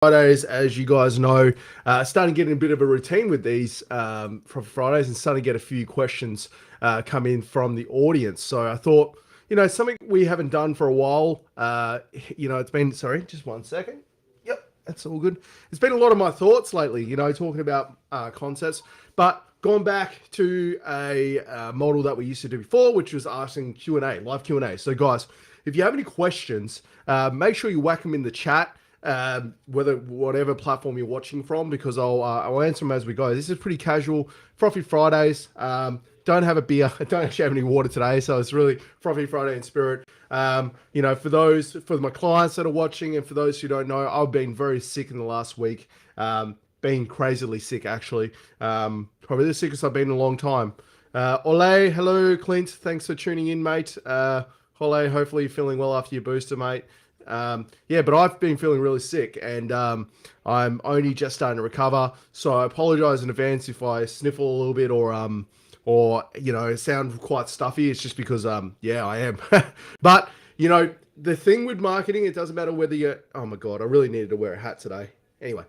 Fridays, as you guys know, starting getting a bit of a routine with these from Fridays and starting to get a few questions come in from the audience. So I thought, something we haven't done for a while. It's been, sorry, just one second. Yep, that's all good. It's been a lot of my thoughts lately, talking about concepts, but gone back to a model that we used to do before, which was asking Q&A, live Q&A. So guys, if you have any questions, make sure you whack them in the chat. Whatever platform you're watching from, because I'll answer them as we go. This is pretty casual, Frothy Fridays. Don't have a beer. I don't actually have any water today, so it's really Frothy Friday in spirit. For my clients that are watching, and for those who don't know, I've been very sick in the last week. Been crazily sick, actually. Probably the sickest I've been in a long time. Ole, hello, Clint. Thanks for tuning in, mate. Ole, hopefully you're feeling well after your booster, mate. But I've been feeling really sick, and I'm only just starting to recover. So I apologize in advance if I sniffle a little bit or sound quite stuffy. It's just because I am. But the thing with marketing, it doesn't matter whether you're. Oh my god, I really needed to wear a hat today. Anyway,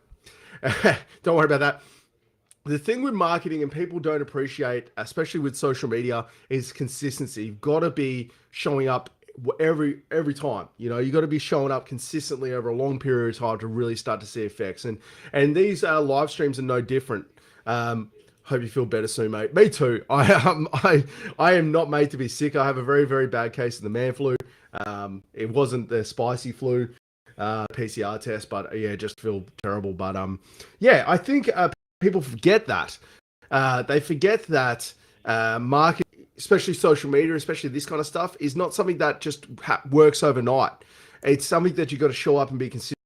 don't worry about that. The thing with marketing, and people don't appreciate, especially with social media, is consistency. You've got to be showing up every time. You got to be showing up consistently over a long period of time to really start to see effects. And these live streams are no different. Hope you feel better soon, mate. Me too. I am not made to be sick. I have a very, very bad case of the man flu. It wasn't the spicy flu PCR test, but just feel terrible. But I think people forget that. They forget that marketing, especially social media, especially this kind of stuff, is not something that just works overnight. It's something that you've got to show up and be consistent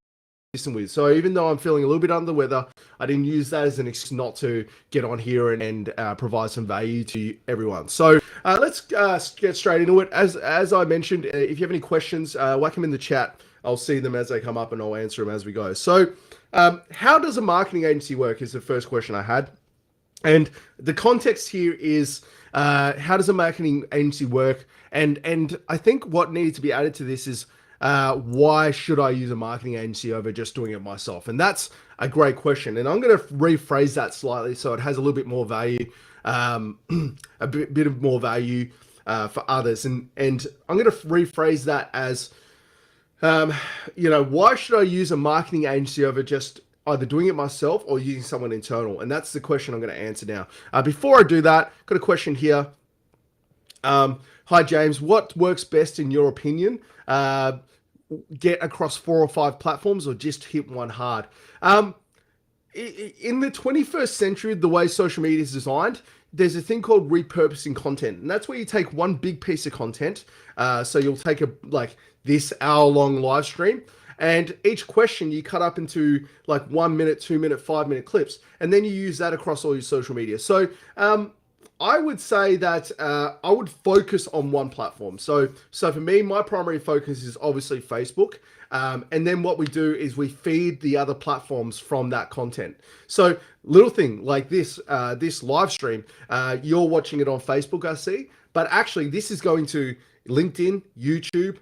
with. So even though I'm feeling a little bit under the weather, I didn't use that as an excuse not to get on here and provide some value to everyone. So let's get straight into it. As I mentioned, if you have any questions, whack them in the chat. I'll see them as they come up and I'll answer them as we go. So how does a marketing agency work is the first question I had. And the context here is how does a marketing agency work? And I think what needs to be added to this is why should I use a marketing agency over just doing it myself? And that's a great question. And I'm going to rephrase that slightly so it has a little bit more value, a bit of more value for others. And I'm going to rephrase that as, why should I use a marketing agency over just either doing it myself or using someone internal? And that's the question I'm going to answer now. Before I do that, got a question here. Hi, James. What works best in your opinion? Get across 4 or 5 platforms or just hit one hard? In the 21st century, the way social media is designed, there's a thing called repurposing content. And that's where you take one big piece of content. So you'll take this hour-long live stream, and each question you cut up into 1 minute, 2 minute, 5 minute clips, and then you use that across all your social media. So I would say that I would focus on one platform. So for me, my primary focus is obviously Facebook. And then what we do is we feed the other platforms from that content. So little thing like this live stream, you're watching it on Facebook, I see, but actually this is going to LinkedIn, YouTube,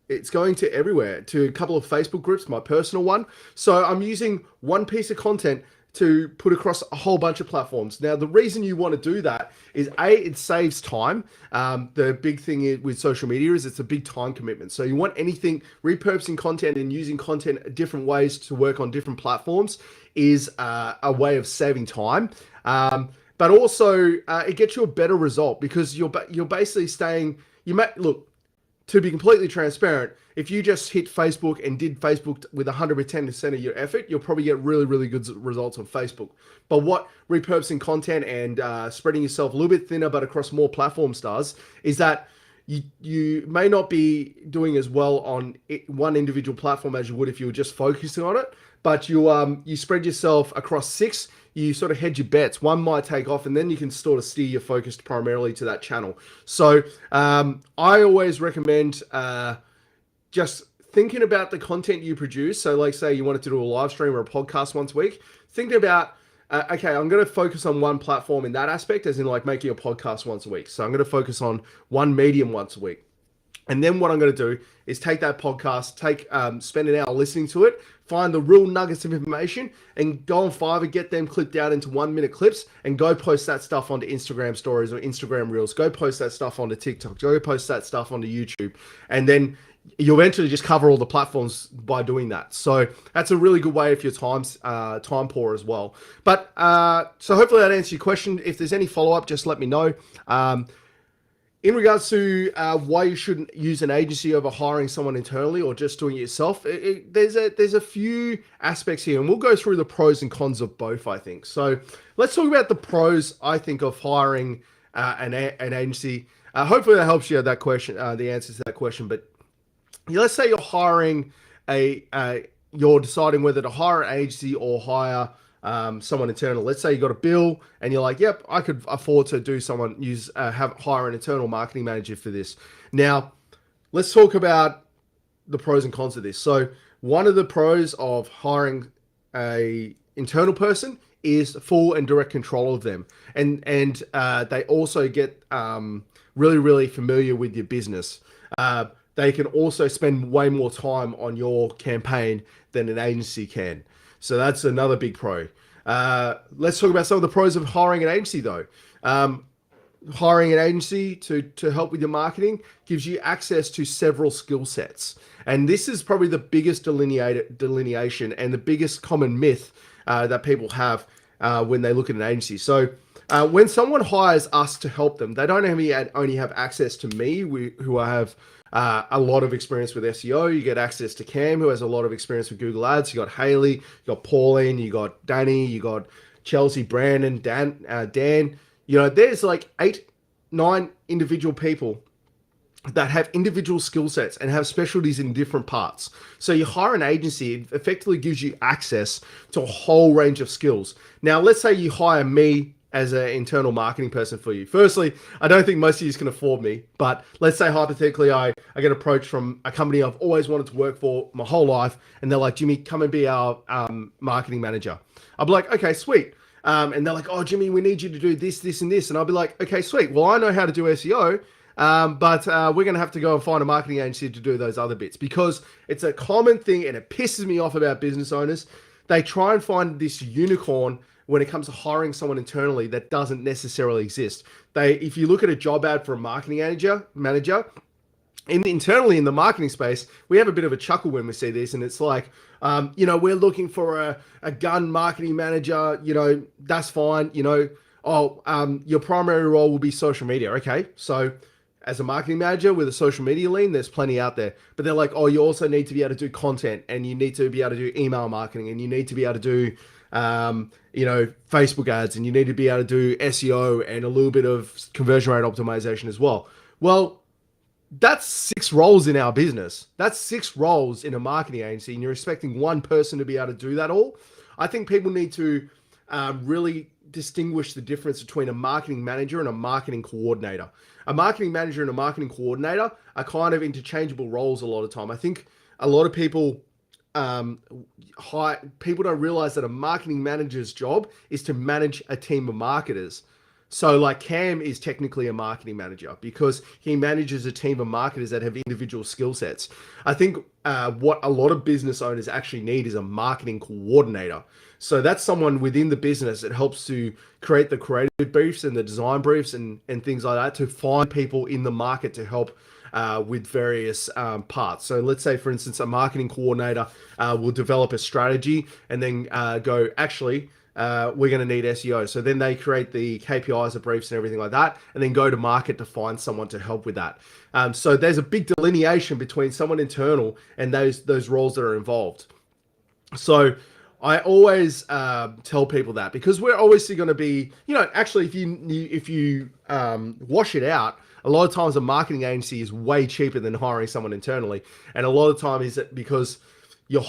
it's going to everywhere, to a couple of Facebook groups, my personal one. So I'm using one piece of content to put across a whole bunch of platforms. Now, the reason you want to do that is it saves time. The big thing with social media is it's a big time commitment. So you want anything, repurposing content and using content different ways to work on different platforms is a way of saving time. But also it gets you a better result because you're basically staying, to be completely transparent, if you just hit Facebook and did Facebook with 110% of your effort, you'll probably get really, really good results on Facebook. But what repurposing content and spreading yourself a little bit thinner but across more platforms does is that you may not be doing as well on one individual platform as you would if you were just focusing on it, but you spread yourself across 6. You sort of hedge your bets. One might take off, and then you can sort of steer your focus primarily to that channel. So I always recommend just thinking about the content you produce. So like say you wanted to do a live stream or a podcast once a week, thinking about, okay, I'm going to focus on one platform in that aspect, as in making a podcast once a week. So I'm going to focus on one medium once a week. And then what I'm going to do is take that podcast, spend an hour listening to it, find the real nuggets of information, and go on Fiverr, get them clipped out into 1 minute clips, and go post that stuff onto Instagram stories or Instagram reels. Go post that stuff onto TikTok. Go post that stuff onto YouTube, and then you eventually just cover all the platforms by doing that. So that's a really good way if your time poor as well. But so hopefully that answers your question. If there's any follow up, just let me know. In regards to why you shouldn't use an agency over hiring someone internally or just doing it yourself, there's a few aspects here, and we'll go through the pros and cons of both, I think. So let's talk about the pros, I think, of hiring an agency. Hopefully that helps you that question, the answers to that question. But let's say you're hiring you're deciding whether to hire an agency or hire someone internal. Let's say you got a bill and you're like, yep, I could afford to hire an internal marketing manager for this. Now, let's talk about the pros and cons of this. So one of the pros of hiring a internal person is full and direct control of them. And they also get really, really familiar with your business. They can also spend way more time on your campaign than an agency can. So that's another big pro. Let's talk about some of the pros of hiring an agency, though. Hiring an agency to help with your marketing gives you access to several skill sets. And this is probably the biggest delineation and the biggest common myth that people have when they look at an agency. So when someone hires us to help them, they don't only have access to me, who I have a lot of experience with SEO. You get access to Cam, who has a lot of experience with Google Ads. You got Haley, you got Pauline, you got Danny, you got Chelsea, Brandon, Dan. You know, there's like 8-9 individual people that have individual skill sets and have specialties in different parts. So you hire an agency, it effectively gives you access to a whole range of skills. Now, let's say you hire me as an internal marketing person for you. Firstly, I don't think most of you can afford me, but let's say hypothetically I get approached from a company I've always wanted to work for my whole life, and they're like, Jimmy, come and be our marketing manager. I'll be like, okay, sweet. And they're like, oh, Jimmy, we need you to do this, this, and this. And I'll be like, okay, sweet. Well, I know how to do SEO, but we're going to have to go and find a marketing agency to do those other bits, because it's a common thing and it pisses me off about business owners. They try and find this unicorn when it comes to hiring someone internally that doesn't necessarily exist. If you look at a job ad for a marketing manager, internally in the marketing space, we have a bit of a chuckle when we see this, and it's like, we're looking for a gun marketing manager, that's fine, your primary role will be social media. Okay, so as a marketing manager with a social media lean, there's plenty out there. But they're like, oh, you also need to be able to do content, and you need to be able to do email marketing, and you need to be able to do Facebook ads, and you need to be able to do SEO and a little bit of conversion rate optimization as well. Well, that's 6 roles in our business. That's 6 roles in a marketing agency, and you're expecting one person to be able to do that all. I think people need to really distinguish the difference between a marketing manager and a marketing coordinator. A marketing manager and a marketing coordinator are kind of interchangeable roles a lot of time. I think a lot of people people don't realize that a marketing manager's job is to manage a team of marketers. So like Cam is technically a marketing manager because he manages a team of marketers that have individual skill sets. I think what a lot of business owners actually need is a marketing coordinator. So that's someone within the business that helps to create the creative briefs and the design briefs and things like that, to find people in the market to help with various parts. So let's say, for instance, a marketing coordinator will develop a strategy and then go, actually, we're going to need SEO. So then they create the KPIs, the briefs and everything like that, and then go to market to find someone to help with that. So there's a big delineation between someone internal and those roles that are involved. So I always tell people that, because we're obviously going to be, actually, if you wash it out, a lot of times a marketing agency is way cheaper than hiring someone internally. And a lot of time is that because you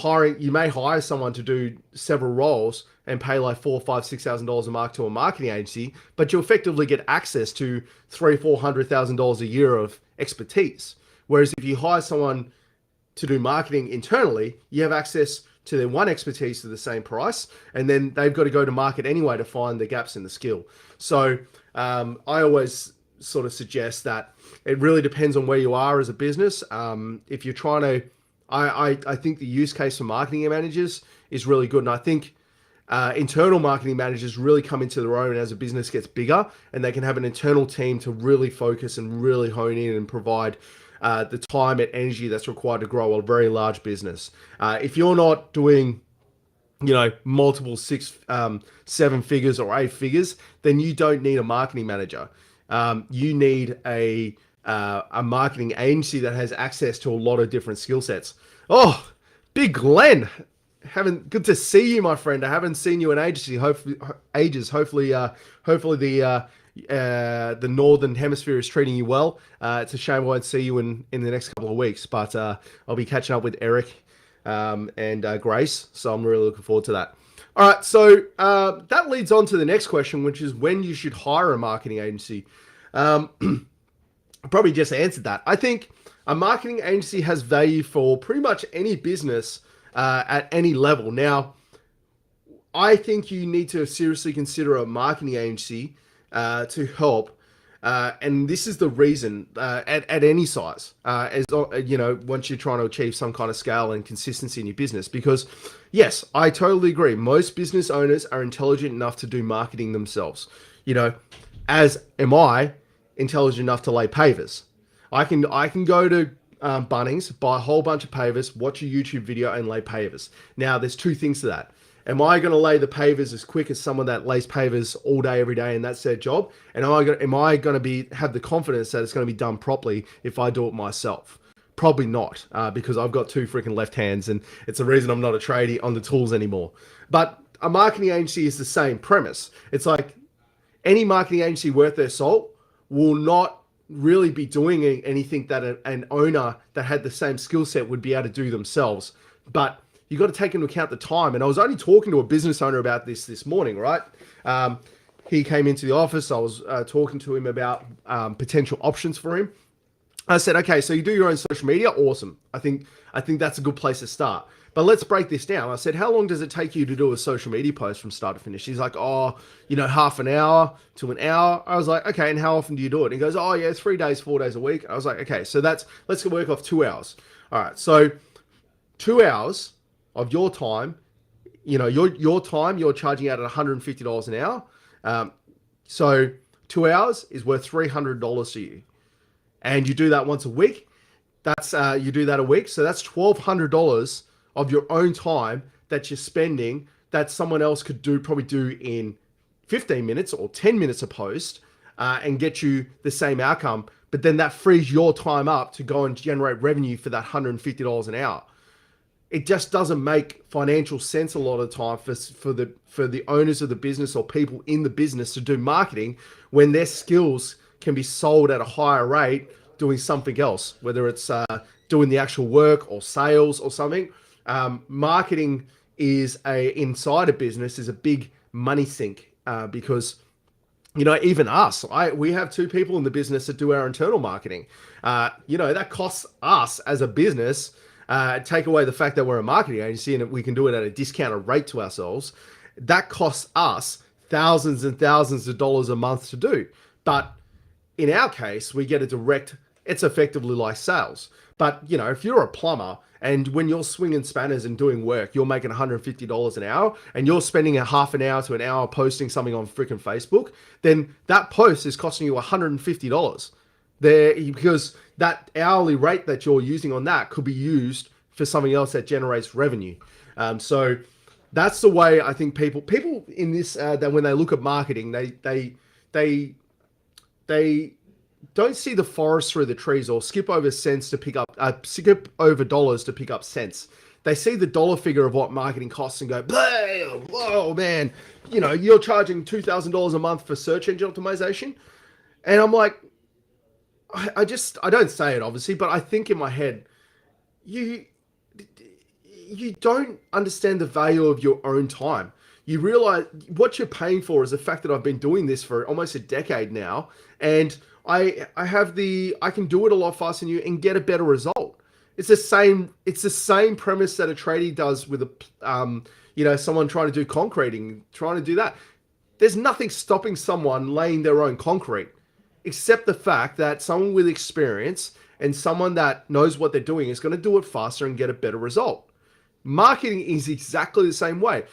may hire someone to do several roles and pay like $4,000, $5,000, $6,000 a month to a marketing agency, but you effectively get access to $300,000, $400,000 a year of expertise. Whereas if you hire someone to do marketing internally, you have access to their one expertise to the same price, and then they've got to go to market anyway to find the gaps in the skill. So I always sort of suggest that it really depends on where you are as a business. If you're trying to, I think the use case for marketing managers is really good. And I think internal marketing managers really come into their own as a business gets bigger, and they can have an internal team to really focus and really hone in and provide the time and energy that's required to grow a very large business. If you're not doing multiple six, seven figures or eight figures, then you don't need a marketing manager. You need a marketing agency that has access to a lot of different skill sets. Oh, Big Glenn, good to see you, my friend. I haven't seen you in ages. Hopefully, the northern hemisphere is treating you well. It's a shame I won't see you in the next couple of weeks, but I'll be catching up with Eric and Grace, so I'm really looking forward to that. All right, so that leads on to the next question, which is when you should hire a marketing agency. I probably just answered that. I think a marketing agency has value for pretty much any business at any level. Now, I think you need to seriously consider a marketing agency to help. And this is the reason at any size, once you're trying to achieve some kind of scale and consistency in your business. Because, yes, I totally agree. Most business owners are intelligent enough to do marketing themselves. As am I intelligent enough to lay pavers. I can go to Bunnings, buy a whole bunch of pavers, watch a YouTube video, and lay pavers. Now, there's two things to that. Am I going to lay the pavers as quick as someone that lays pavers all day, every day, and that's their job? And am I going to have the confidence that it's going to be done properly if I do it myself? Probably not, because I've got two freaking left hands, and it's the reason I'm not a tradie on the tools anymore. But a marketing agency is the same premise. It's like any marketing agency worth their salt will not really be doing anything that an owner that had the same skill set would be able to do themselves. But you got to take into account the time. And I was only talking to a business owner about this morning, right? He came into the office. I was talking to him about potential options for him. I said, okay, so you do your own social media. Awesome. I think that's a good place to start. But let's break this down. I said, how long does it take you to do a social media post from start to finish? He's like, half an hour to an hour. I was like, okay, and how often do you do it? And he goes, 3 days, 4 days a week. I was like, okay, so let's work off 2 hours. All right, so 2 hours of your time, your time, you're charging out at $150 an hour. So 2 hours is worth $300 to you. And you do that once a week. You do that a week. So that's $1,200 of your own time that you're spending that someone else could probably do in 15 minutes or 10 minutes a post and get you the same outcome. But then that frees your time up to go and generate revenue for that $150 an hour. It just doesn't make financial sense a lot of the time for the owners of the business or people in the business to do marketing when their skills can be sold at a higher rate doing something else, whether it's doing the actual work or sales or something. Marketing inside a business is a big money sink because even us, we have two people in the business that do our internal marketing. That costs us as a business. Take away the fact that we're a marketing agency and we can do it at a discounted rate to ourselves. That costs us thousands and thousands of dollars a month to do. But in our case, we get it's effectively like sales. But, if you're a plumber and when you're swinging spanners and doing work, you're making $150 an hour and you're spending a half an hour to an hour posting something on freaking Facebook, then that post is costing you $150 there because that hourly rate that you're using on that could be used for something else that generates revenue. So that's the way I think people in this, that when they look at marketing, they don't see the forest through the trees or skip over dollars to pick up cents. They see the dollar figure of what marketing costs and go, whoa, man, you're charging $2,000 a month for search engine optimization. And I'm like, I don't say it obviously, but I think in my head, you don't understand the value of your own time. You realize what you're paying for is the fact that I've been doing this for almost a decade now, and I can do it a lot faster than you and get a better result. It's the same premise that a tradie does with someone trying to do concreting, trying to do that. There's nothing stopping someone laying their own concrete. accept the fact that someone with experience and someone that knows what they're doing is going to do it faster and get a better result. Marketing is exactly the same way.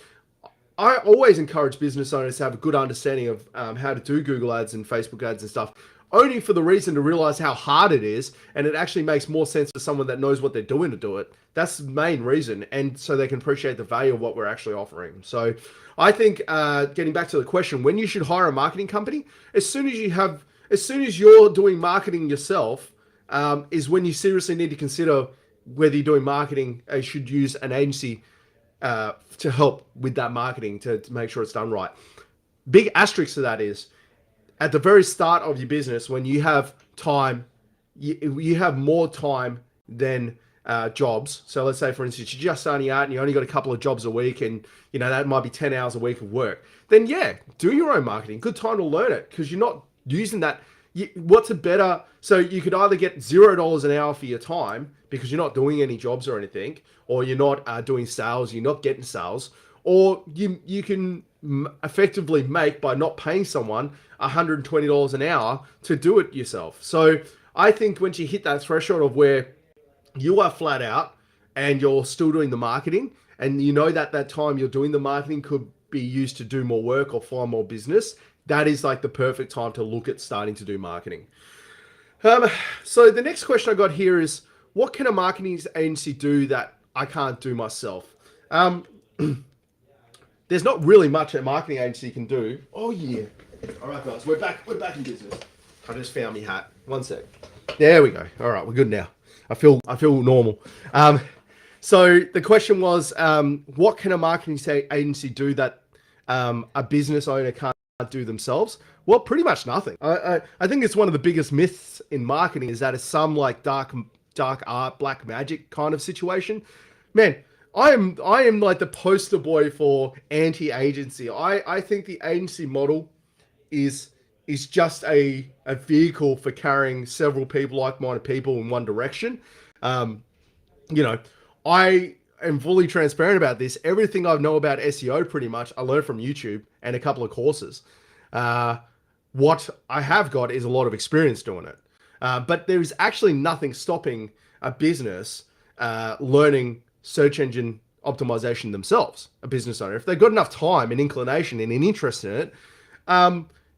I always encourage business owners to have a good understanding of how to do Google ads and Facebook ads and stuff, only for the reason to realize how hard it is. And it actually makes more sense for someone that knows what they're doing to do it. That's the main reason. And so they can appreciate the value of what we're actually offering. So I think getting back to the question, when you should hire a marketing company, as soon as you're doing marketing yourself, is when you seriously need to consider whether you're doing marketing, you should use an agency to help with that marketing to make sure it's done right. Big asterisk to that is at the very start of your business, when you have time, you have more time than jobs. So let's say, for instance, you're just starting out and you only got a couple of jobs a week, and that might be 10 hours a week of work. Then yeah, do your own marketing. Good time to learn it, because you're not using that. What's a better? So you could either get $0 an hour for your time because you're not doing any jobs or anything, or you're not doing sales, you're not getting sales, or you can effectively make, by not paying someone, $120 an hour to do it yourself. So I think once you hit that threshold of where you are flat out and you're still doing the marketing, and that time you're doing the marketing could be used to do more work or find more business, that is like the perfect time to look at starting to do marketing. So the next question I got here is, what can a marketing agency do that I can't do myself? There's not really much a marketing agency can do. Oh yeah. All right, guys, we're back in business. I just found my hat. One sec. There we go. All right, we're good now. I feel normal. So the question was, what can a marketing agency do that a business owner can't do themselves? Well, pretty much nothing. I think it's one of the biggest myths in marketing is that it's some like dark art, black magic kind of situation. Man, I am like the poster boy for anti-agency. I think the agency model is just a vehicle for carrying several people, like-minded people, in one direction. I am fully transparent about this. Everything I know about SEO, pretty much, I learned from YouTube and a couple of courses. What I have got is a lot of experience doing it. But there is actually nothing stopping a business learning search engine optimization themselves, a business owner. If they've got enough time and inclination and an interest in it,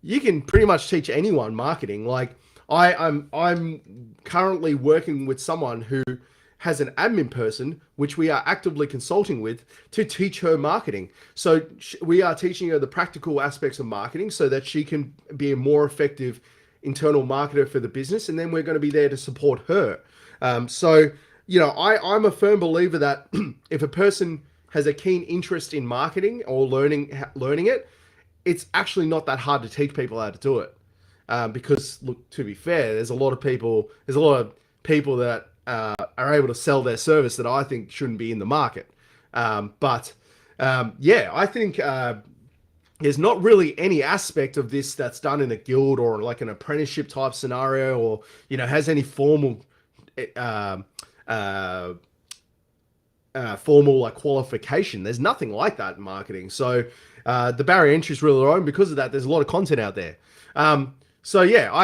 you can pretty much teach anyone marketing. Like I'm currently working with someone who has an admin person, which we are actively consulting with, to teach her marketing. So we are teaching her the practical aspects of marketing so that she can be a more effective internal marketer for the business. And then we're going to be there to support her. I'm a firm believer that if a person has a keen interest in marketing or learning it, it's actually not that hard to teach people how to do it. Because look, to be fair, there's a lot of people that are able to sell their service that I think shouldn't be in the market. I think there's not really any aspect of this that's done in a guild or like an apprenticeship type scenario, or has any formal like qualification. There's nothing like that in marketing. So the barrier entry is really low, and because of that, there's a lot of content out there. I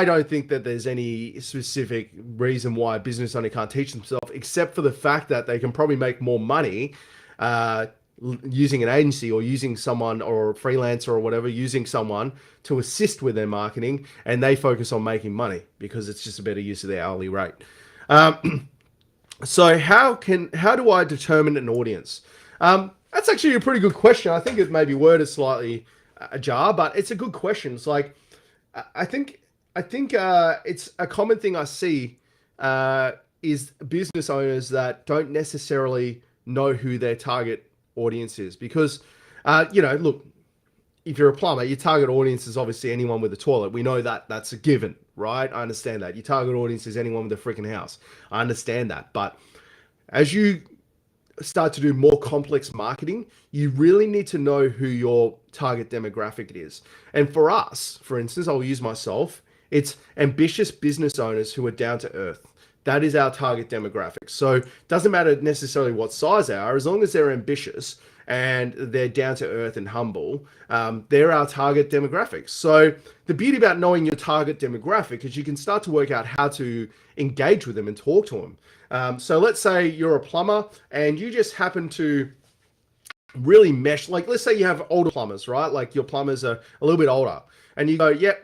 don't think that there's any specific reason why a business owner can't teach themselves, except for the fact that they can probably make more money using an agency or using someone, or a freelancer or whatever, using someone to assist with their marketing, and they focus on making money because it's just a better use of their hourly rate. So how do I determine an audience? That's actually a pretty good question. I think it may be worded slightly ajar, but it's a good question. It's like, I think it's a common thing I see is business owners that don't necessarily know who their target audience is, because look, if you're a plumber, your target audience is obviously anyone with a toilet. We know that that's a given, right? I understand that. Your target audience is anyone with a freaking house. I understand that. But as you start to do more complex marketing, you really need to know who your target demographic is. And for us, for instance, I'll use myself, it's ambitious business owners who are down to earth. That is our target demographic. So it doesn't matter necessarily what size they are, as long as they're ambitious and they're down to earth and humble, they're our target demographics. So the beauty about knowing your target demographic is you can start to work out how to engage with them and talk to them. So let's say you're a plumber and you just happen to really mesh. Like, let's say you have older plumbers, right? Like your plumbers are a little bit older, and you go, yeah,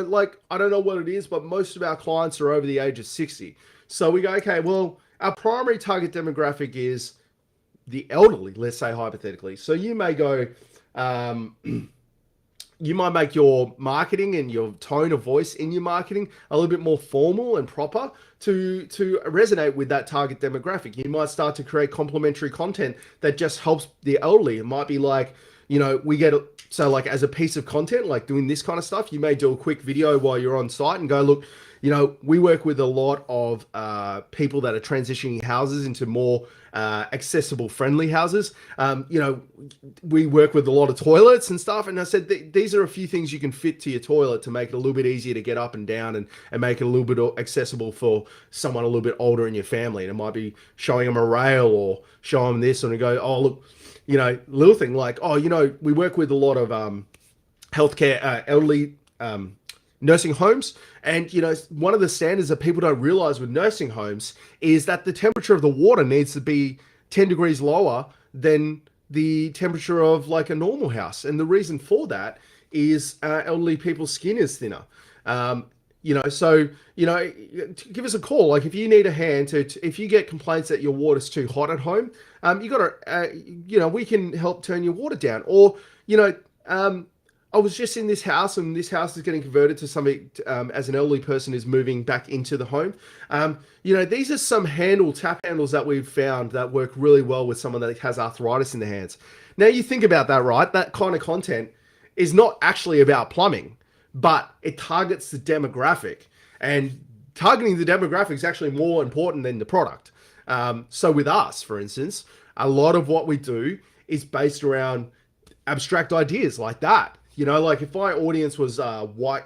like, I don't know what it is, but most of our clients are over the age of 60. So we go, okay, well, our primary target demographic is the elderly, let's say hypothetically. So you may go, um, you might make your marketing and your tone of voice in your marketing a little bit more formal and proper to resonate with that target demographic. You might start to create complementary content that just helps the elderly. It might be like, we get so like as a piece of content, like doing this kind of stuff, you may do a quick video while you're on site and go, look, we work with a lot of people that are transitioning houses into more accessible, friendly houses. We work with a lot of toilets and stuff. And I said, these are a few things you can fit to your toilet to make it a little bit easier to get up and down and make it a little bit accessible for someone a little bit older in your family. And it might be showing them a rail or showing them this and you go, oh, look, little thing like, oh, we work with a lot of healthcare, elderly nursing homes. And, one of the standards that people don't realize with nursing homes is that the temperature of the water needs to be 10 degrees lower than the temperature of like a normal house. And the reason for that is elderly people's skin is thinner. So, give us a call. Like if you need a hand if you get complaints that your water's too hot at home, you got to, we can help turn your water down. Or, I was just in this house and this house is getting converted to something as an elderly person is moving back into the home. These are some tap handles that we've found that work really well with someone that has arthritis in their hands. Now you think about that, right? That kind of content is not actually about plumbing, but it targets the demographic, and targeting the demographic is actually more important than the product. So with us, for instance, a lot of what we do is based around abstract ideas like that. Like if my audience was white,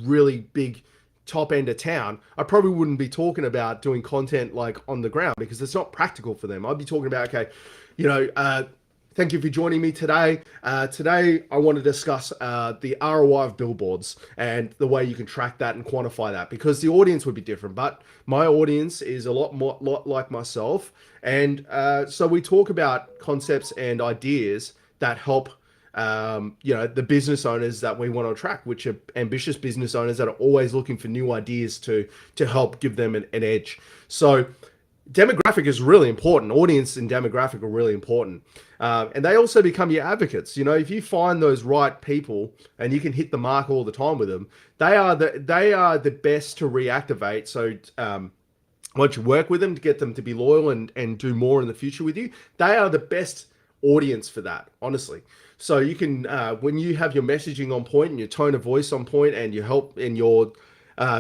really big top end of town, I probably wouldn't be talking about doing content like on the ground because it's not practical for them. I'd be talking about, okay, thank you for joining me today. Today, I want to discuss the ROI of billboards and the way you can track that and quantify that, because the audience would be different. But my audience is a lot like myself. And so we talk about concepts and ideas that help the business owners that we want to attract, which are ambitious business owners that are always looking for new ideas to help give them an edge. So demographic is really important. Audience and demographic are really important. And they also become your advocates. If you find those right people and you can hit the mark all the time with them, they are the best to reactivate. So once you work with them to get them to be loyal and do more in the future with you, they are the best audience for that, honestly. So you can, when you have your messaging on point and your tone of voice on point and your help and your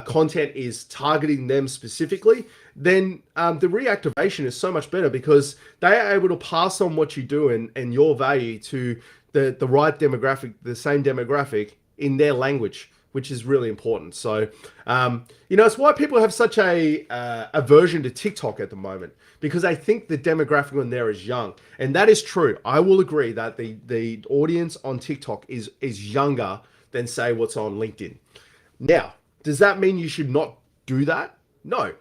content is targeting them specifically, then the reactivation is so much better because they are able to pass on what you do and your value to the right demographic, the same demographic in their language, which is really important. So, it's why people have such a aversion to TikTok at the moment, because I think the demographic on there is young. And that is true. I will agree that the audience on TikTok is younger than, say, what's on LinkedIn. Now, does that mean you should not do that? No.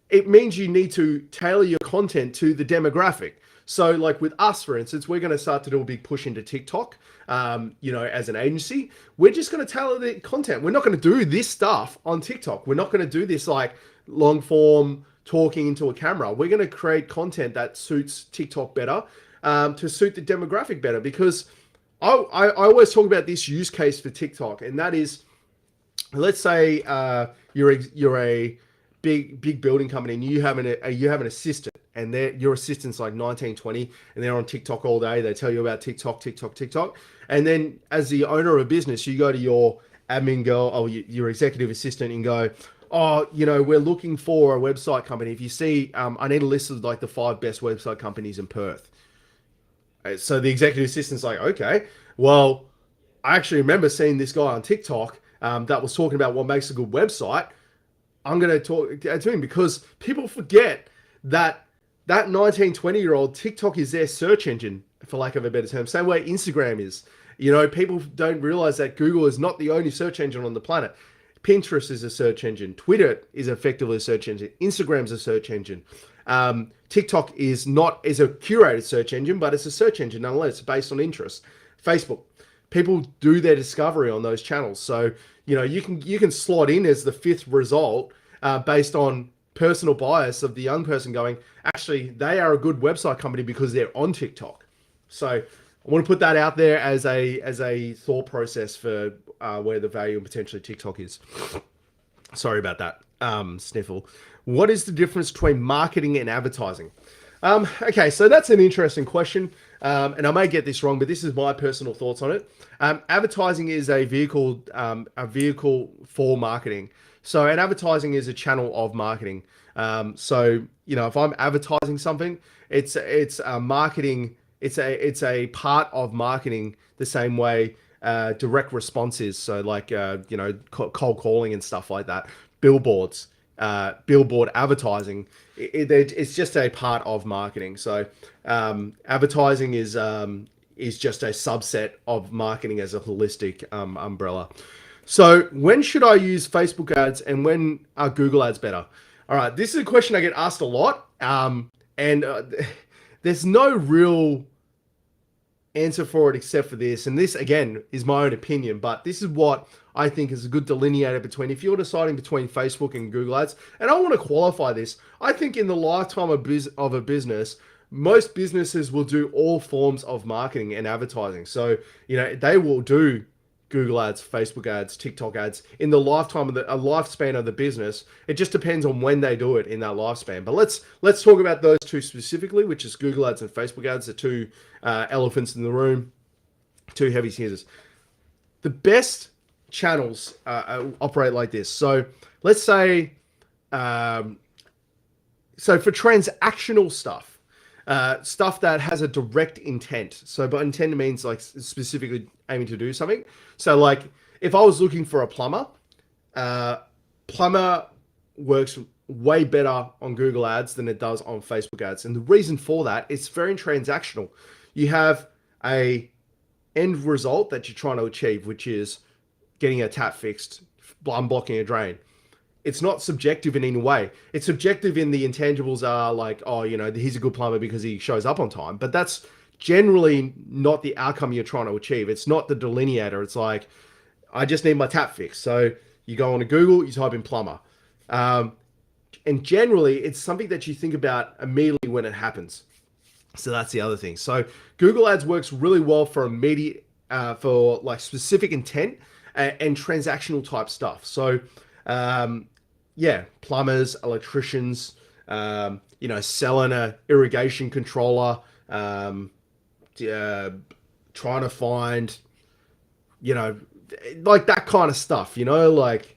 It means you need to tailor your content to the demographic. So like with us, for instance, we're going to start to do a big push into TikTok. As an agency, we're just going to tailor the content. We're not going to do this stuff on TikTok. We're not going to do this like long form talking into a camera. We're going to create content that suits TikTok better, to suit the demographic better, because I always talk about this use case for TikTok, and that is, let's say you're a big building company and you have an assistant, and your assistant's like 19, 20, and they're on TikTok all day. They tell you about TikTok. And then as the owner of a business, you go to your admin girl or your executive assistant and go, oh, we're looking for a website company. If you see, I need a list of like the 5 best website companies in Perth. So the executive assistant's like, okay, well, I actually remember seeing this guy on TikTok that was talking about what makes a good website. I'm going to talk to him, because people forget that 19, 20-year-old, TikTok is their search engine for lack of a better term. Same way Instagram is. You know, people don't realize that Google is not the only search engine on the planet. Pinterest is a search engine. Twitter is effectively a search engine. Instagram's a search engine. TikTok is a curated search engine, but it's a search engine nonetheless. It's based on interest. Facebook, people do their discovery on those channels. So, you know, you can slot in as the fifth result based on personal bias of the young person going, actually, they are a good website company because they're on TikTok. So I want to put that out there as a thought process for where the value and potentially TikTok is. Sorry about that, sniffle. What is the difference between marketing and advertising? Okay, so that's an interesting question, and I may get this wrong, but this is my personal thoughts on it. Advertising is a vehicle for marketing. So, and advertising is a channel of marketing. So, you know, if I'm advertising something, it's a marketing. It's a part of marketing the same way direct response is. So, like you know, cold calling and stuff like that. Billboards. Billboard advertising, it's just a part of marketing. So advertising is just a subset of marketing as a holistic umbrella. So when should I use Facebook ads and when are Google ads better? All right, this is a question I get asked a lot, and there's no real answer for it except for this. And this, again, is my own opinion, but this is what I think is a good delineator between, if you're deciding between Facebook and Google ads. And I want to qualify this. I think in the lifetime of a business, most businesses will do all forms of marketing and advertising. So, you know, they will do Google ads, Facebook ads, TikTok ads in the lifetime of a lifespan of the business. It just depends on when they do it in that lifespan. But let's talk about those two specifically, which is Google ads and Facebook ads, the two elephants in the room, two heavy hitters. The best channels operate like this. So let's say, so for transactional stuff, stuff that has a direct intent. So by intent, it means like specifically aiming to do something. So like if I was looking for a plumber, plumber works way better on Google ads than it does on Facebook ads. And the reason for that, it's very transactional. You have a end result that you're trying to achieve, which is getting a tap fixed, unblocking a drain. It's not subjective in any way. It's subjective in the intangibles are like, oh, you know, he's a good plumber because he shows up on time. But that's generally not the outcome you're trying to achieve. It's not the delineator. It's like, I just need my tap fixed. So you go on to Google, you type in plumber. And generally, it's something that you think about immediately when it happens. So that's the other thing. So Google Ads works really well for immediate, for like specific intent and transactional type stuff. So, yeah, plumbers, electricians, you know, selling a irrigation controller, trying to find, you know, like that kind of stuff, you know, like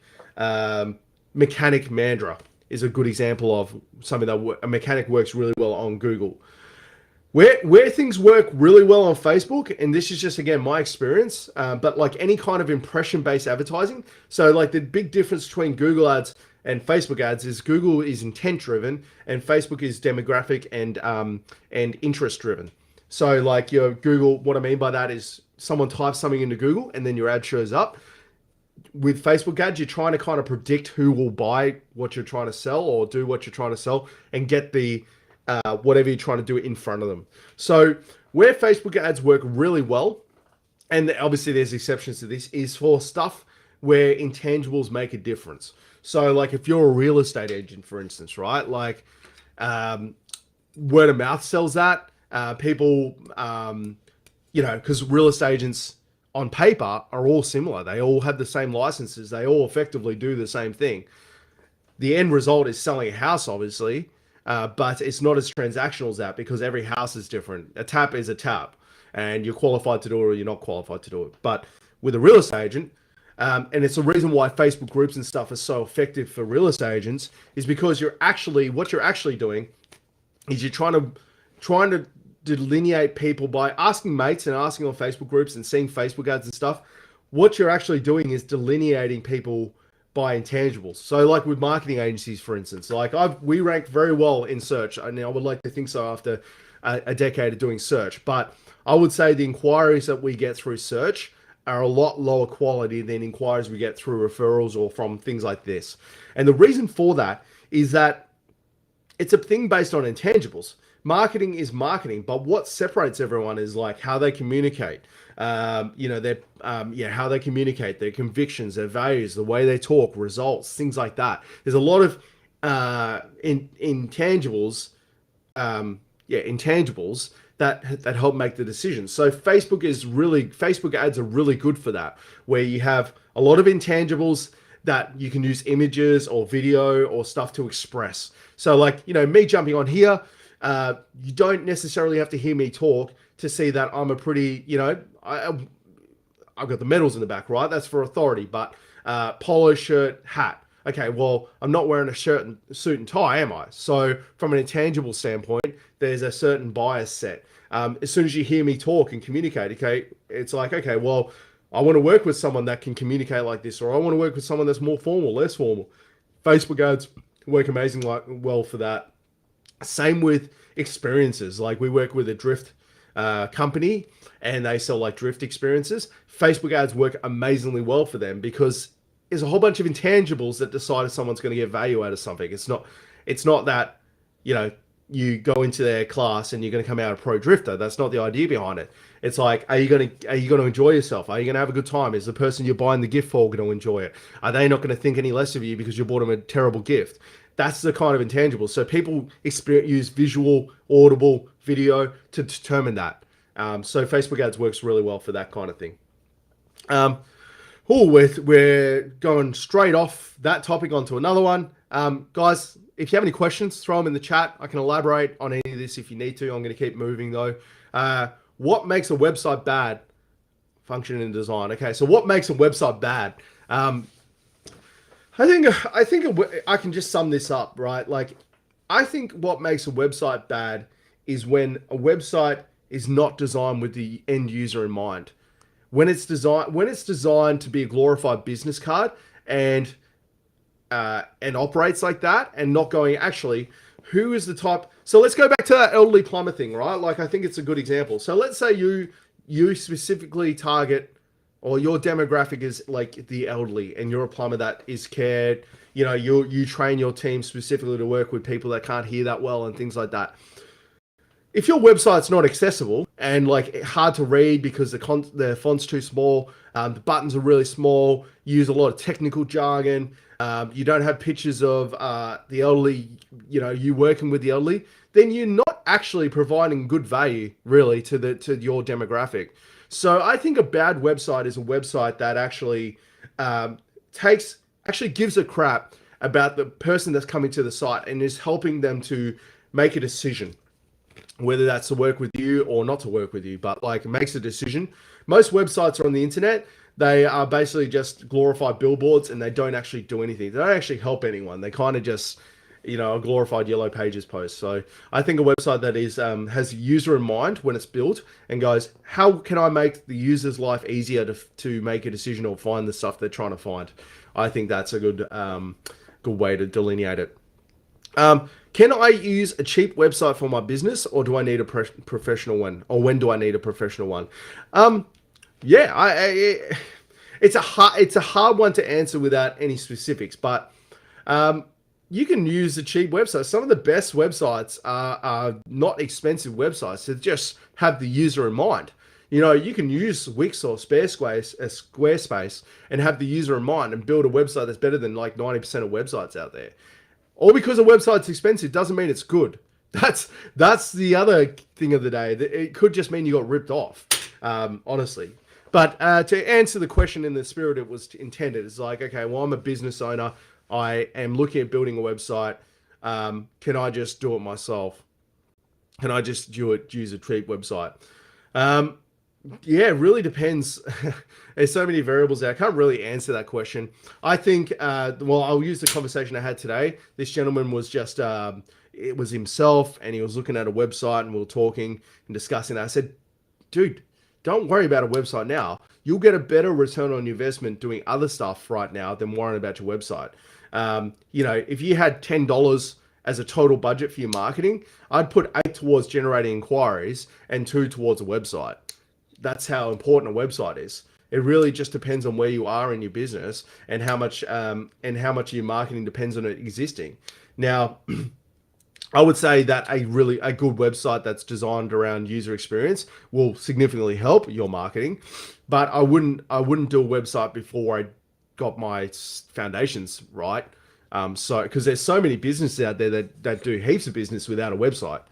mechanic Mandra is a good example of something that a mechanic works really well on Google. Where things work really well on Facebook, and this is just, again, my experience, but like any kind of impression-based advertising. So like the big difference between Google ads and Facebook ads is Google is intent-driven and Facebook is demographic and interest-driven. So like your Google, what I mean by that is someone types something into Google and then your ad shows up. With Facebook ads, you're trying to kind of predict who will buy what you're trying to sell or do what you're trying to sell and get the whatever you're trying to do in front of them. So where Facebook ads work really well, and obviously there's exceptions to this, is for stuff where intangibles make a difference. So like if you're a real estate agent, for instance, right? Like word of mouth sells that. People, you know, because real estate agents on paper are all similar. They all have the same licenses. They all effectively do the same thing. The end result is selling a house, obviously, but it's not as transactional as that because every house is different. A tap is a tap, and you're qualified to do it or you're not qualified to do it. But with a real estate agent, and it's the reason why Facebook groups and stuff are so effective for real estate agents, is because what you're actually doing is you're trying to delineate people by asking mates and asking on Facebook groups and seeing Facebook ads and stuff. What you're actually doing is delineating people by intangibles. So like with marketing agencies, for instance, like we rank very well in search. I would like to think so after a decade of doing search, but I would say the inquiries that we get through search are a lot lower quality than inquiries we get through referrals or from things like this. And the reason for that is that it's a thing based on intangibles. Marketing is marketing, but what separates everyone is like how they communicate. How they communicate, their convictions, their values, the way they talk, results, things like that. There's a lot of intangibles, intangibles that help make the decision. So Facebook ads are really good for that, where you have a lot of intangibles that you can use images or video or stuff to express. So like, me jumping on here, you don't necessarily have to hear me talk to see that I'm a pretty, I've got the medals in the back, right? That's for authority, but polo shirt, hat. Okay, well, I'm not wearing a suit and tie, am I? So from an intangible standpoint, there's a certain bias set. As soon as you hear me talk and communicate, okay, it's like, okay, well, I want to work with someone that can communicate like this, or I want to work with someone that's more formal, less formal. Facebook ads work well for that. Same with experiences. Like we work with a drift company and they sell like drift experiences. Facebook ads work amazingly well for them because there's a whole bunch of intangibles that decide if someone's going to get value out of something. It's not that, you go into their class and you're going to come out a pro drifter. That's not the idea behind it. It's like, are you going to enjoy yourself? Are you going to have a good time? Is the person you're buying the gift for going to enjoy it? Are they not going to think any less of you because you bought them a terrible gift? That's the kind of intangible. So people use visual, audible, video to determine that. So Facebook ads works really well for that kind of thing. We're going straight off that topic onto another one. Guys, if you have any questions, throw them in the chat. I can elaborate on any of this if you need to. I'm going to keep moving though. What makes a website bad? Function and design. Okay, so what makes a website bad? I think I can just sum this up, right? Like, I think what makes a website bad is when a website is not designed with the end user in mind. When it's designed to be a glorified business card and operates like that, and not going, actually, who is the type? So let's go back to that elderly plumber thing, right? Like, I think it's a good example. So let's say you specifically target, or your demographic is like the elderly, and you're a plumber that is cared. You train your team specifically to work with people that can't hear that well and things like that. If your website's not accessible and like hard to read because the font's too small, the buttons are really small, you use a lot of technical jargon, you don't have pictures of the elderly, you working with the elderly, then you're not actually providing good value really to your demographic. So I think a bad website is a website that actually gives a crap about the person that's coming to the site and is helping them to make a decision, whether that's to work with you or not to work with you, but like makes a decision. Most websites are on the internet. They are basically just glorified billboards and they don't actually do anything. They don't actually help anyone. They kind of just, a glorified yellow pages post. So I think a website that is has user in mind when it's built and goes, how can I make the user's life easier to make a decision or find the stuff they're trying to find? I think that's a good way to delineate it. Can I use a cheap website for my business, or do I need a professional one? Or when do I need a professional one? It's a hard one to answer without any specifics, but you can use a cheap website. Some of the best websites are not expensive websites. They just have the user in mind. You can use Wix or Squarespace and have the user in mind and build a website that's better than like 90% of websites out there. All because a website's expensive doesn't mean it's good. That's the other thing of the day. It could just mean you got ripped off, honestly. But to answer the question in the spirit it was intended, it's like, okay, well, I'm a business owner. I am looking at building a website. Can I just do it myself? Can I just use a cheap website? It really depends. There's so many variables there. I can't really answer that question. I think, I'll use the conversation I had today. This gentleman was just, it was himself, and he was looking at a website, and we were talking and discussing that. I said, dude, don't worry about a website now. You'll get a better return on your investment doing other stuff right now than worrying about your website. If you had $10 as a total budget for your marketing, I'd put 8 towards generating inquiries and 2 towards a website. That's how important a website is. It really just depends on where you are in your business and how much of your marketing depends on it existing. Now, I would say that a good website that's designed around user experience will significantly help your marketing, but I wouldn't do a website before I got my foundations right. So because there's so many businesses out there that do heaps of business without a website.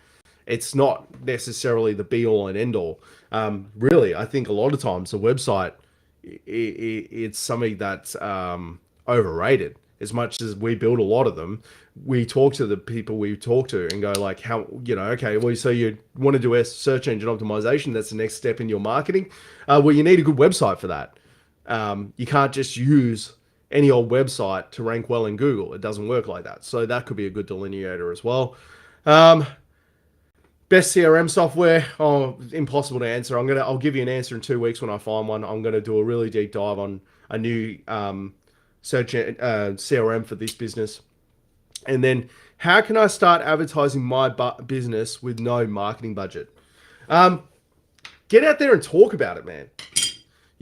It's not necessarily the be all and end all. Really, I think a lot of times a website it's something that's overrated. As much as we build a lot of them, we talk to the people we talk to and go like, how okay, well, so you want to do a search engine optimization? That's the next step in your marketing. Well, you need a good website for that. You can't just use any old website to rank well in Google. It doesn't work like that. So that could be a good delineator as well. Best CRM software? Oh, impossible to answer. I'll give you an answer in 2 weeks when I find one. I'm gonna do a really deep dive on a new search CRM for this business. And then, how can I start advertising my business with no marketing budget? Get out there and talk about it, man.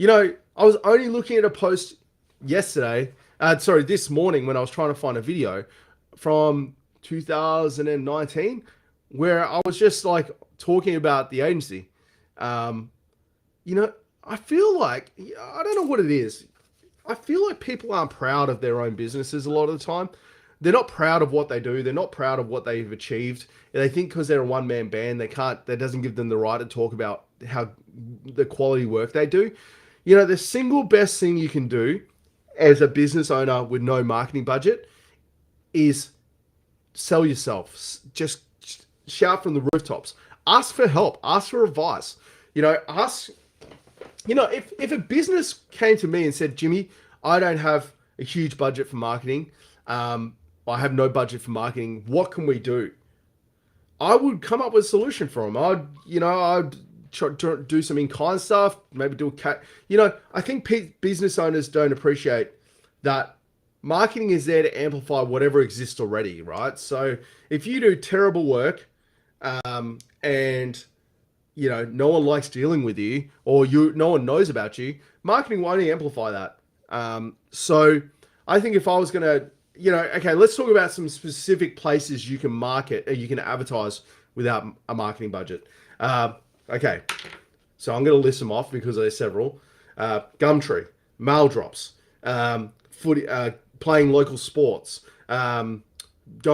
I was only looking at a post this morning when I was trying to find a video from 2019 where I was just like talking about the agency. I feel like, I don't know what it is. I feel like people aren't proud of their own businesses a lot of the time. They're not proud of what they do. They're not proud of what they've achieved. And they think because they're a one-man band, that doesn't give them the right to talk about how the quality work they do. The single best thing you can do as a business owner with no marketing budget is sell yourself. Just shout from the rooftops. Ask for help. Ask for advice. If a business came to me and said, Jimmy, I don't have a huge budget for marketing. I have no budget for marketing. What can we do? I would come up with a solution for them. I'd try to do some in-kind stuff, maybe do a cat. I think business owners don't appreciate that marketing is there to amplify whatever exists already, right? So if you do terrible work, and no one likes dealing with you, or no one knows about you, marketing will only amplify that. So I think if I was gonna, okay, let's talk about some specific places you can market, you can advertise without a marketing budget. Okay, so I'm gonna list them off because there's several. Gumtree, mail drops, playing local sports, going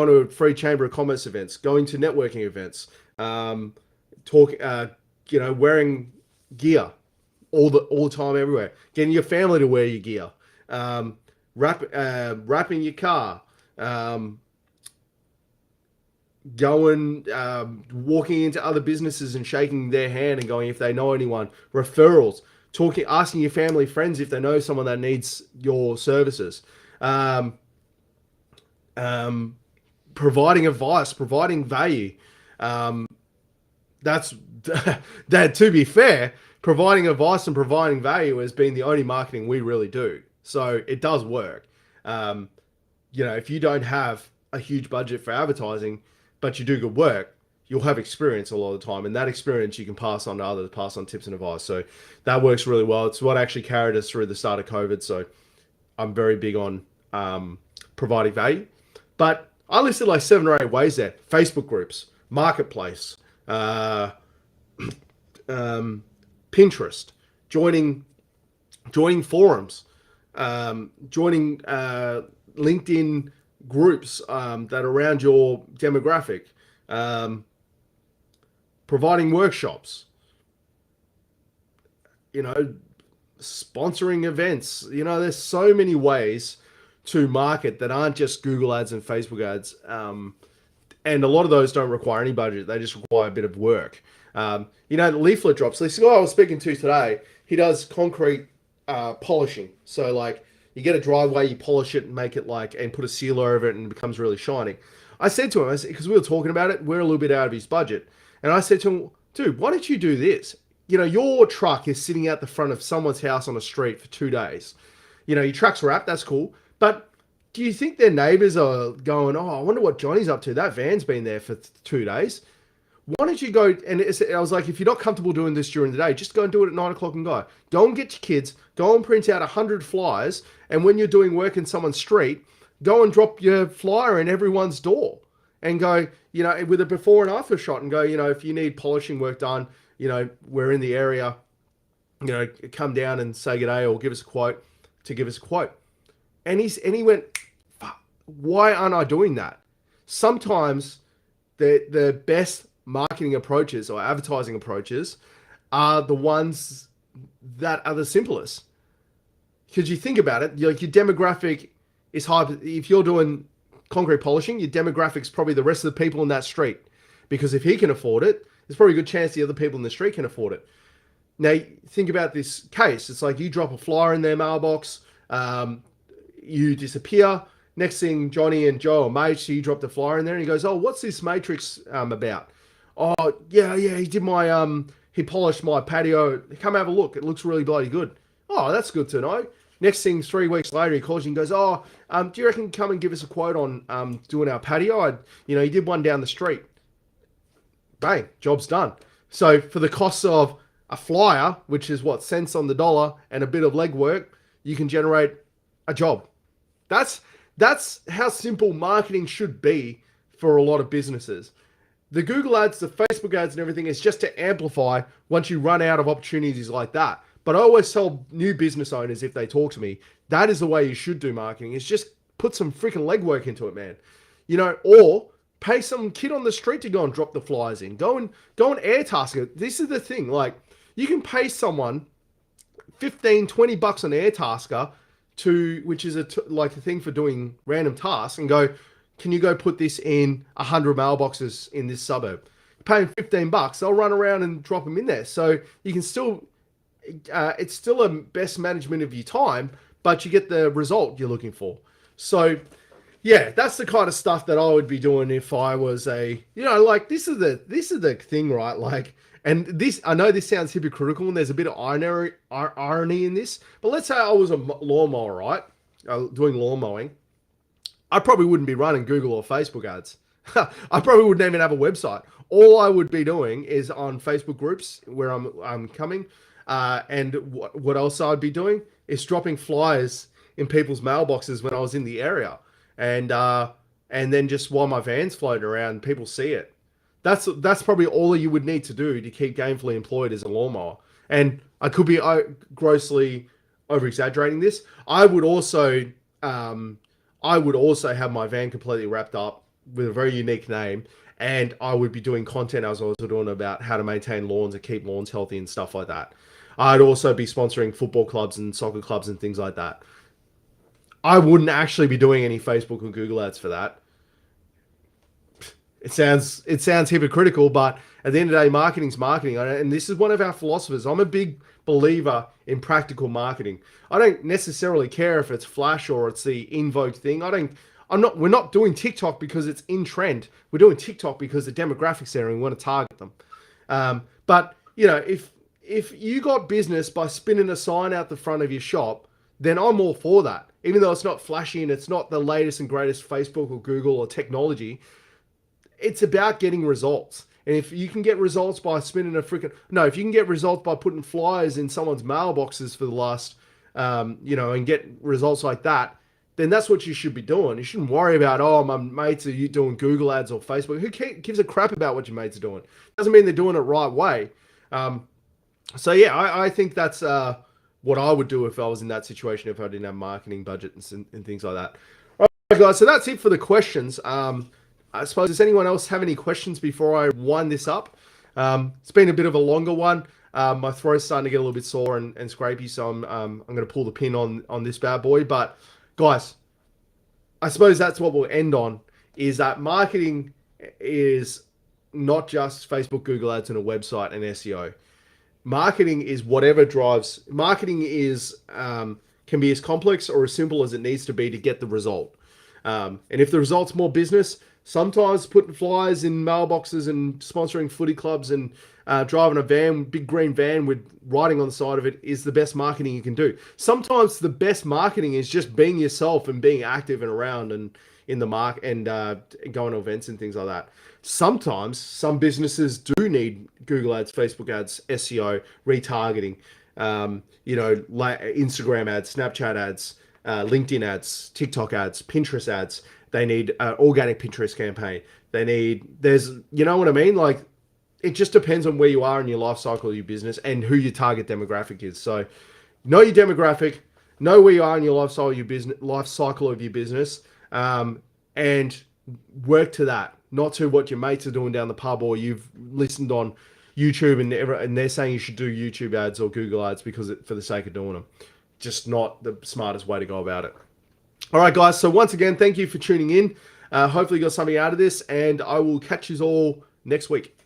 to free Chamber of Commerce events, going to networking events, wearing gear all the time everywhere, getting your family to wear your gear, wrapping your car, walking into other businesses and shaking their hand and going if they know anyone, referrals, asking your family, friends if they know someone that needs your services. Providing advice, providing value. That's that. To be fair, providing advice and providing value has been the only marketing we really do. So it does work. If you don't have a huge budget for advertising, but you do good work, you'll have experience a lot of the time, and that experience you can pass on to others, pass on tips and advice. So that works really well. It's what actually carried us through the start of COVID. So I'm very big on providing value. But I listed like 7 or 8 ways there. Facebook groups, marketplace, Pinterest, joining forums, joining LinkedIn groups that are around your demographic, providing workshops, sponsoring events. There's so many ways to market that aren't just Google ads and Facebook ads. And a lot of those don't require any budget. They just require a bit of work. Leaflet drops. This guy I was speaking to today, he does concrete polishing. So like you get a driveway, you polish it and make it and put a seal over it and it becomes really shiny. I said to him, because we were talking about it, we're a little bit out of his budget. And I said to him, dude, why don't you do this? Your truck is sitting out the front of someone's house on a street for 2 days. Your truck's wrapped, that's cool. But Do you think their neighbors are going, oh, I wonder what Johnny's up to? That van's been there for 2 days. Why don't you go? And I was like, if you're not comfortable doing this during the day, just go and do it at 9 o'clock and go. Go and get your kids, go and print out 100 flyers. And when you're doing work in someone's street, go and drop your flyer in everyone's door and go, with a before and after shot and go, if you need polishing work done, we're in the area, come down and say good day or give us a quote to give us a quote. And he went, fuck, why aren't I doing that? Sometimes the best marketing approaches or advertising approaches are the ones that are the simplest. Because you think about it, your demographic is high. If you're doing concrete polishing, your demographic's probably the rest of the people in that street. Because if he can afford it, there's probably a good chance the other people in the street can afford it. Now, think about this case. It's like you drop a flyer in their mailbox, you disappear. Next thing, Johnny and Joe are mates. So you drop the flyer in there, and he goes, "Oh, what's this matrix about?" "Oh, yeah, he did he polished my patio. Come have a look. It looks really bloody good." "Oh, that's good to know." Next thing, 3 weeks later, he calls you and goes, "Oh, do you reckon you can come and give us a quote on doing our patio? He did one down the street." Bang, job's done. So for the cost of a flyer, which is what, cents on the dollar, and a bit of legwork, you can generate a job. That's how simple marketing should be for a lot of businesses. The Google ads, the Facebook ads and everything is just to amplify once you run out of opportunities like that. But I always tell new business owners, if they talk to me, that is the way you should do marketing. Is just put some freaking legwork into it, man. Or pay some kid on the street to go and drop the flyers in. Go and air task it. This is the thing. Like, you can pay someone 15, $20 on Airtasker which is like a thing for doing random tasks, and go, can you go put this in 100 mailboxes in this suburb? Pay them $15, they'll run around and drop them in there. So you can still, it's still a best management of your time, but you get the result you're looking for. So yeah, that's the kind of stuff that I would be doing if I was like, this is the thing, right? Like, and this, I know this sounds hypocritical and there's a bit of irony in this, but let's say I was a lawnmower, right? Doing lawn mowing. I probably wouldn't be running Google or Facebook ads. I probably wouldn't even have a website. All I would be doing is on Facebook groups where I'm coming. And what else I'd be doing is dropping flyers in people's mailboxes when I was in the area. And then just while my van's floating around, people see it. That's probably all you would need to do to keep gainfully employed as a lawnmower. And I could be grossly over exaggerating this. I would also have my van completely wrapped up with a very unique name, and I would be doing content as I was doing about how to maintain lawns and keep lawns healthy and stuff like that. I'd also be sponsoring football clubs and soccer clubs and things like that. I wouldn't actually be doing any Facebook or Google ads for that. It sounds hypocritical, but at the end of the day, marketing's marketing. And this is one of our philosophers. I'm a big believer in practical marketing. I don't necessarily care if it's flash or it's the in vogue thing. We're not doing TikTok because it's in trend. We're doing TikTok because the demographics there and we want to target them. But if you got business by spinning a sign out the front of your shop, then I'm all for that. Even though it's not flashy and it's not the latest and greatest Facebook or Google or technology, it's about getting results. And if you can get results by if you can get results by putting flyers in someone's mailboxes for the last, and get results like that, then that's what you should be doing. You shouldn't worry about, my mates are doing Google ads or Facebook. Who gives a crap about what your mates are doing? Doesn't mean they're doing it right way. So yeah, I think that's what I would do if I was in that situation, if I didn't have marketing budgets and things like that. All right, guys, so that's it for the questions. I suppose, does anyone else have any questions before I wind this up? It's been a bit of a longer one. My throat's starting to get a little bit sore and scrapey, so I'm going to pull the pin on this bad boy. But guys, I suppose that's what we'll end on, is that marketing is not just Facebook, Google ads, and a website and SEO. Marketing is whatever drives. Marketing can be as complex or as simple as it needs to be to get the result. And if the result's more business, sometimes putting flyers in mailboxes and sponsoring footy clubs and driving a van, big green van with writing on the side of it is the best marketing you can do. Sometimes the best marketing is just being yourself and being active and around and in the market and going to events and things like that. Sometimes some businesses do need Google ads, Facebook ads, SEO, retargeting, Instagram ads, Snapchat ads, LinkedIn ads, TikTok ads, Pinterest ads. They need an organic Pinterest campaign. You know what I mean? Like, it just depends on where you are in your life cycle of your business and who your target demographic is. So know your demographic, know where you are in your life cycle of your business, and work to that, not to what your mates are doing down the pub or you've listened on YouTube and they're saying you should do YouTube ads or Google ads for the sake of doing them. Just not the smartest way to go about it. All right, guys. So once again, thank you for tuning in. Hopefully you got something out of this, and I will catch you all next week.